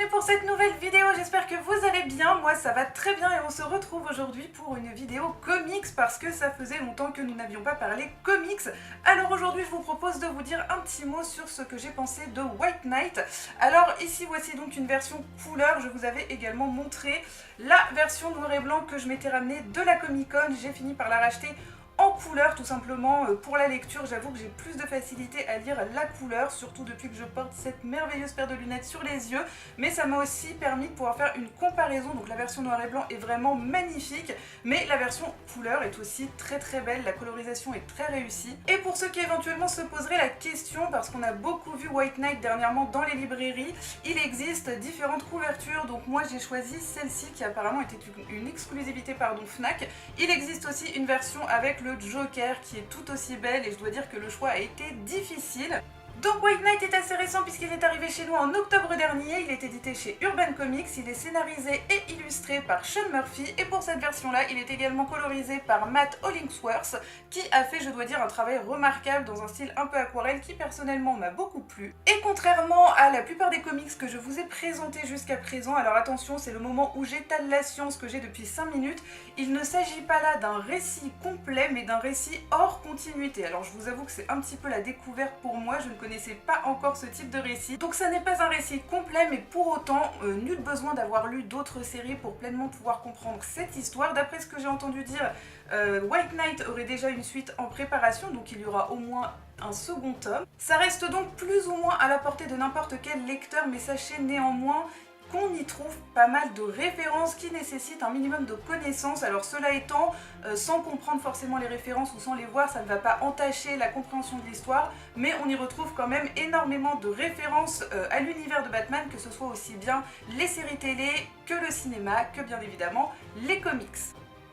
pour cette nouvelle vidéo, j'espère que vous allez bien, moi ça va très bien et on se retrouve aujourd'hui pour une vidéo comics parce que ça faisait longtemps que nous n'avions pas parlé comics. Alors aujourd'hui je vous propose de vous dire un petit mot sur ce que j'ai pensé de White Knight. Alors ici voici donc une version couleur, je vous avais également montré la version noir et blanc que je m'étais ramenée de la Comic Con, j'ai fini par la racheter en couleur tout simplement pour la lecture. J'avoue que j'ai plus de facilité à lire la couleur, surtout depuis que je porte cette merveilleuse paire de lunettes sur les yeux, mais ça m'a aussi permis de pouvoir faire une comparaison. Donc la version noir et blanc est vraiment magnifique, mais la version couleur est aussi très belle, la colorisation est très réussie. Et pour ceux qui éventuellement se poseraient la question, parce qu'on a beaucoup vu White Knight dernièrement dans les librairies, il existe différentes couvertures, donc moi j'ai choisi celle-ci qui apparemment était une exclusivité Fnac. Il existe aussi une version avec le Joker qui est tout aussi belle et je dois dire que le choix a été difficile. Donc White Knight est assez récent puisqu'il est arrivé chez nous en octobre dernier, il est édité chez Urban Comics, il est scénarisé et illustré par Sean Murphy et pour cette version-là, il est également colorisé par Matt Hollingsworth qui a fait, je dois dire, un travail remarquable dans un style un peu aquarelle qui personnellement m'a beaucoup plu. Et contrairement à la plupart des comics que je vous ai présentés jusqu'à présent, alors attention, c'est le moment où j'étale la science que j'ai depuis 5 minutes, il ne s'agit pas là d'un récit complet mais d'un récit hors continuité. Alors je vous avoue que c'est un petit peu la découverte pour moi, je ne connaissais pas encore ce type de récit. Donc ça n'est pas un récit complet mais pour autant, nul besoin d'avoir lu d'autres séries pour pleinement pouvoir comprendre cette histoire. D'après ce que j'ai entendu dire, White Knight aurait déjà une suite en préparation, donc il y aura au moins un second tome. Ça reste donc plus ou moins à la portée de n'importe quel lecteur, mais sachez néanmoins qu'on y trouve pas mal de références qui nécessitent un minimum de connaissances. Alors cela étant, sans comprendre forcément les références ou sans les voir, ça ne va pas entacher la compréhension de l'histoire, mais on y retrouve quand même énormément de références à l'univers de Batman, que ce soit aussi bien les séries télé que le cinéma, que bien évidemment les comics.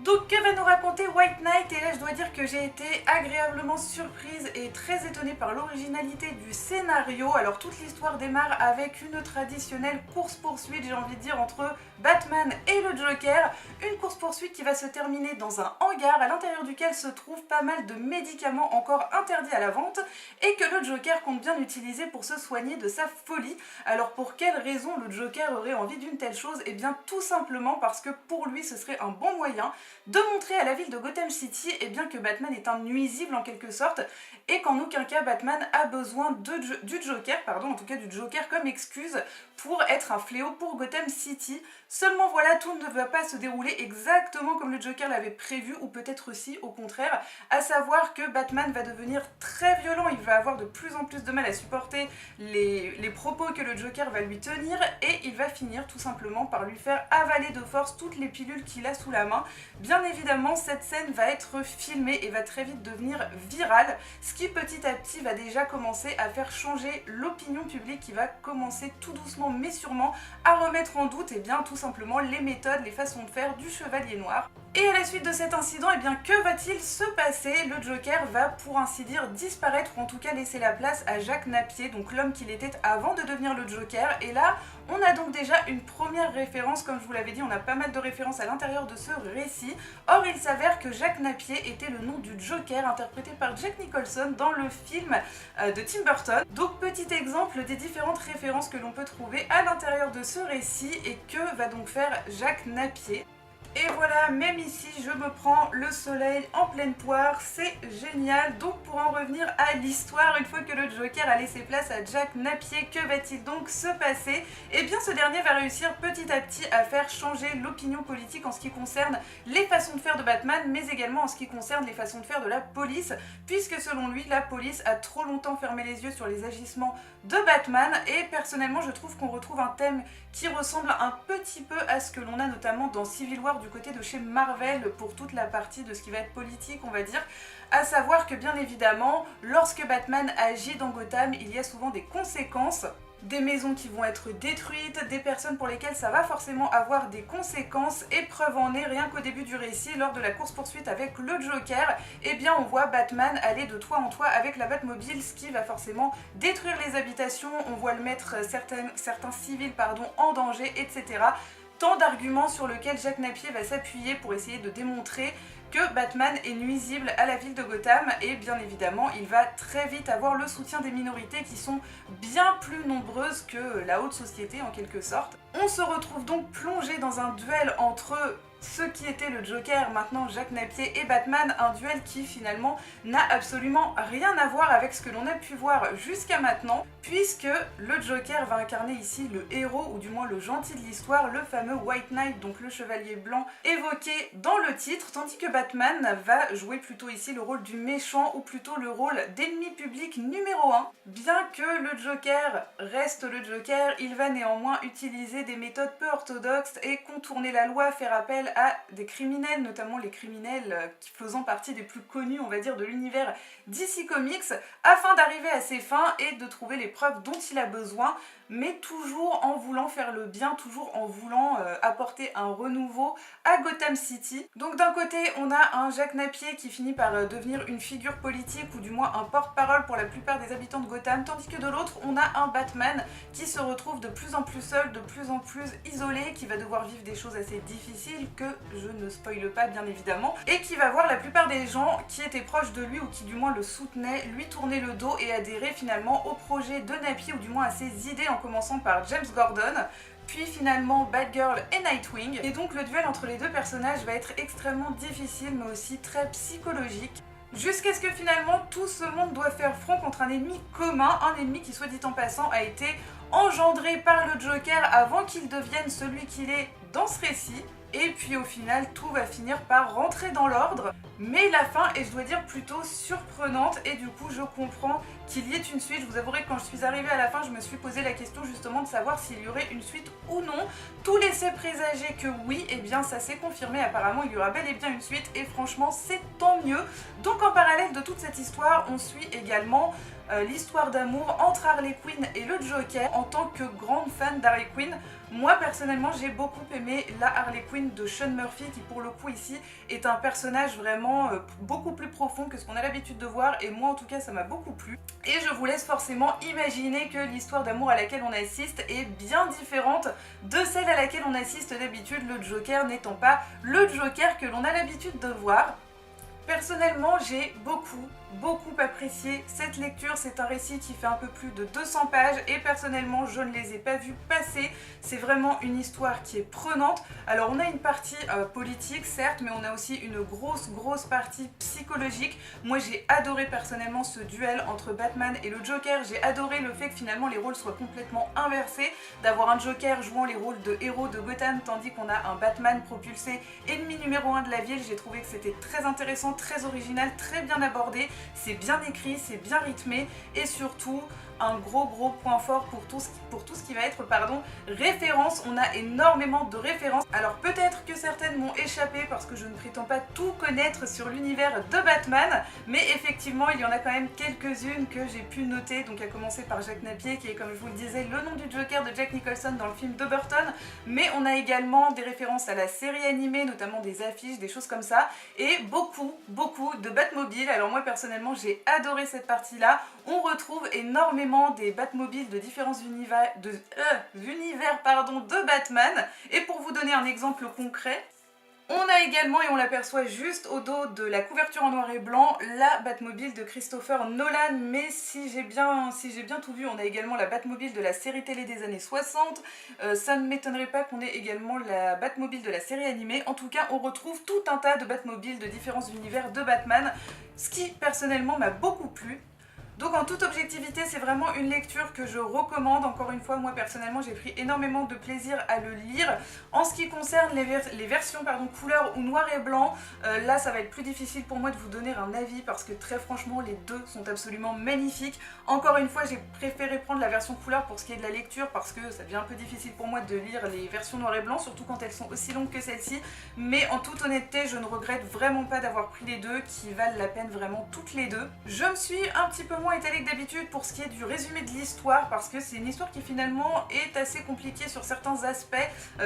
Donc que va nous raconter White Knight? Et là je dois dire que j'ai été agréablement surprise et très étonnée par l'originalité du scénario. Alors toute l'histoire démarre avec une traditionnelle course-poursuite, j'ai envie de dire, entre Batman et le Joker. Une course-poursuite qui va se terminer dans un hangar à l'intérieur duquel se trouvent pas mal de médicaments encore interdits à la vente et que le Joker compte bien utiliser pour se soigner de sa folie. Alors pour quelle raison le Joker aurait envie d'une telle chose? Et bien tout simplement parce que pour lui ce serait un bon moyen de montrer à la ville de Gotham City bien que Batman est un nuisible en quelque sorte et qu'en aucun cas Batman a besoin du Joker, en tout cas du Joker comme excuse pour être un fléau pour Gotham City. Seulement voilà, tout ne va pas se dérouler exactement comme le Joker l'avait prévu, ou peut-être aussi au contraire, à savoir que Batman va devenir très violent, il va avoir de plus en plus de mal à supporter les propos que le Joker va lui tenir et il va finir tout simplement par lui faire avaler de force toutes les pilules qu'il a sous la main. Bien évidemment, cette scène va être filmée et va très vite devenir virale, ce qui petit à petit va déjà commencer à faire changer l'opinion publique, qui va commencer tout doucement mais sûrement à remettre en doute tout simplement les méthodes, les façons de faire du Chevalier Noir. Et à la suite de cet incident, que va-t-il se passer? Le Joker va pour ainsi dire disparaître, ou en tout cas laisser la place à Jack Napier, donc l'homme qu'il était avant de devenir le Joker. Et là, on a donc déjà une première référence, comme je vous l'avais dit, on a pas mal de références à l'intérieur de ce récit. Or, il s'avère que Jack Napier était le nom du Joker, interprété par Jack Nicholson dans le film de Tim Burton. Donc petit exemple des différentes références que l'on peut trouver à l'intérieur de ce récit et que va donc faire Jack Napier. Et voilà, même ici, je me prends le soleil en pleine poire, c'est génial. Donc pour en revenir à l'histoire, une fois que le Joker a laissé place à Jack Napier, que va-t-il donc se passer? Eh bien ce dernier va réussir petit à petit à faire changer l'opinion politique en ce qui concerne les façons de faire de Batman, mais également en ce qui concerne les façons de faire de la police, puisque selon lui, la police a trop longtemps fermé les yeux sur les agissements de Batman, et personnellement je trouve qu'on retrouve un thème qui ressemble un petit peu à ce que l'on a notamment dans Civil War du côté de chez Marvel pour toute la partie de ce qui va être politique, on va dire, à savoir que bien évidemment, lorsque Batman agit dans Gotham, il y a souvent des conséquences. Des maisons qui vont être détruites, des personnes pour lesquelles ça va forcément avoir des conséquences, et preuve en est, rien qu'au début du récit, lors de la course-poursuite avec le Joker, on voit Batman aller de toit en toit avec la Batmobile, ce qui va forcément détruire les habitations, on voit le mettre certains civils en danger, etc. Tant d'arguments sur lesquels Jack Napier va s'appuyer pour essayer de démontrer que Batman est nuisible à la ville de Gotham, et bien évidemment il va très vite avoir le soutien des minorités qui sont bien plus nombreuses que la haute société en quelque sorte. On se retrouve donc plongé dans un duel entre ce qui était le Joker, maintenant Jack Napier, et Batman, un duel qui finalement n'a absolument rien à voir avec ce que l'on a pu voir jusqu'à maintenant, puisque le Joker va incarner ici le héros, ou du moins le gentil de l'histoire, le fameux White Knight, donc le chevalier blanc évoqué dans le titre, tandis que Batman va jouer plutôt ici le rôle du méchant, ou plutôt le rôle d'ennemi public numéro 1. Bien que le Joker reste le Joker, il va néanmoins utiliser des méthodes peu orthodoxes et contourner la loi, faire appel à des criminels, notamment les criminels faisant partie des plus connus, on va dire, de l'univers DC Comics, afin d'arriver à ses fins et de trouver les preuves dont il a besoin, mais toujours en voulant faire le bien, toujours en voulant apporter un renouveau à Gotham City. Donc d'un côté, on a un Jack Napier qui finit par devenir une figure politique, ou du moins un porte-parole pour la plupart des habitants de Gotham, tandis que de l'autre, on a un Batman qui se retrouve de plus en plus seul, de plus en plus isolé, qui va devoir vivre des choses assez difficiles, que je ne spoile pas bien évidemment, et qui va voir la plupart des gens qui étaient proches de lui, ou qui du moins le soutenaient, lui tourner le dos et adhérer finalement au projet de Napier, ou du moins à ses idées, en commençant par James Gordon, puis finalement Batgirl et Nightwing. Et donc le duel entre les deux personnages va être extrêmement difficile, mais aussi très psychologique, jusqu'à ce que finalement tout ce monde doit faire front contre un ennemi commun, un ennemi qui, soit dit en passant, a été engendré par le Joker avant qu'il devienne celui qu'il est dans ce récit. Et puis au final, tout va finir par rentrer dans l'ordre. Mais la fin est, je dois dire, plutôt surprenante, et du coup je comprends qu'il y ait une suite. Je vous avouerai que quand je suis arrivée à la fin, je me suis posé la question justement de savoir s'il y aurait une suite ou non. Tout laissait présager que oui, et bien ça s'est confirmé, apparemment il y aura bel et bien une suite, et franchement c'est tant mieux. Donc en parallèle de toute cette histoire, on suit également l'histoire d'amour entre Harley Quinn et le Joker. En tant que grande fan d'Harley Quinn, moi personnellement j'ai beaucoup aimé la Harley Quinn de Sean Murphy, qui pour le coup ici est un personnage vraiment beaucoup plus profond que ce qu'on a l'habitude de voir, et moi en tout cas ça m'a beaucoup plu. Et je vous laisse forcément imaginer que l'histoire d'amour à laquelle on assiste est bien différente de celle à laquelle on assiste d'habitude, le Joker n'étant pas le Joker que l'on a l'habitude de voir. Personnellement, j'ai beaucoup apprécié cette lecture. C'est un récit qui fait un peu plus de 200 pages, et personnellement je ne les ai pas vus passer. C'est vraiment une histoire qui est prenante. Alors on a une partie politique certes, mais on a aussi une grosse partie psychologique. Moi j'ai adoré personnellement ce duel entre Batman et le Joker. J'ai adoré le fait que finalement les rôles soient complètement inversés, d'avoir un Joker jouant les rôles de héros de Gotham, tandis qu'on a un Batman propulsé ennemi numéro 1 de la ville. J'ai trouvé que c'était très intéressant, très original, très bien abordé, c'est bien écrit, c'est bien rythmé, et surtout un gros point fort pour tout ce qui va être référence. On a énormément de références. Alors peut-être que certaines m'ont échappé parce que je ne prétends pas tout connaître sur l'univers de Batman, mais effectivement il y en a quand même quelques-unes que j'ai pu noter, donc à commencer par Jack Napier, qui est, comme je vous le disais, le nom du Joker de Jack Nicholson dans le film de Burton, mais on a également des références à la série animée, notamment des affiches, des choses comme ça, et beaucoup de Batmobile. Alors moi personnellement j'ai adoré cette partie-là. On retrouve énormément des Batmobiles de différents univers de Batman. Et pour vous donner un exemple concret, on a également, et on l'aperçoit juste au dos de la couverture en noir et blanc, la Batmobile de Christopher Nolan, mais si j'ai bien tout vu, on a également la Batmobile de la série télé des années 60, ça ne m'étonnerait pas qu'on ait également la Batmobile de la série animée. En tout cas, on retrouve tout un tas de Batmobiles de différents univers de Batman, ce qui personnellement m'a beaucoup plu. Donc en toute objectivité, c'est vraiment une lecture que je recommande. Encore une fois, moi personnellement, j'ai pris énormément de plaisir à le lire. En ce qui concerne les versions couleur ou noir et blanc, là ça va être plus difficile pour moi de vous donner un avis, parce que très franchement les deux sont absolument magnifiques. Encore une fois, j'ai préféré prendre la version couleur pour ce qui est de la lecture, parce que ça devient un peu difficile pour moi de lire les versions noir et blanc, surtout quand elles sont aussi longues que celle-ci. Mais en toute honnêteté, je ne regrette vraiment pas d'avoir pris les deux, qui valent la peine vraiment toutes les deux. Je me suis un petit peu moins étalée que d'habitude pour ce qui est du résumé de l'histoire, parce que c'est une histoire qui finalement est assez compliquée sur certains aspects,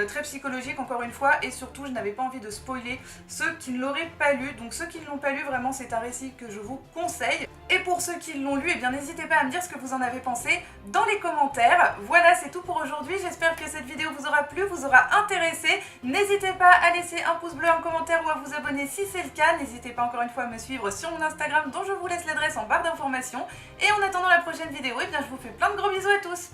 très psychologiques encore une fois, et surtout je n'avais pas envie de spoiler ceux qui ne l'auraient pas lu. Donc ceux qui ne l'ont pas lu, vraiment c'est un récit que je vous conseille. Et pour ceux qui l'ont lu, eh bien n'hésitez pas à me dire ce que vous en avez pensé dans les commentaires. Voilà, c'est tout pour aujourd'hui. J'espère que cette vidéo vous aura plu, vous aura intéressé. N'hésitez pas à laisser un pouce bleu, un commentaire ou à vous abonner si c'est le cas. N'hésitez pas encore une fois à me suivre sur mon Instagram, dont je vous laisse l'adresse en barre d'informations. Et en attendant la prochaine vidéo, eh bien je vous fais plein de gros bisous à tous.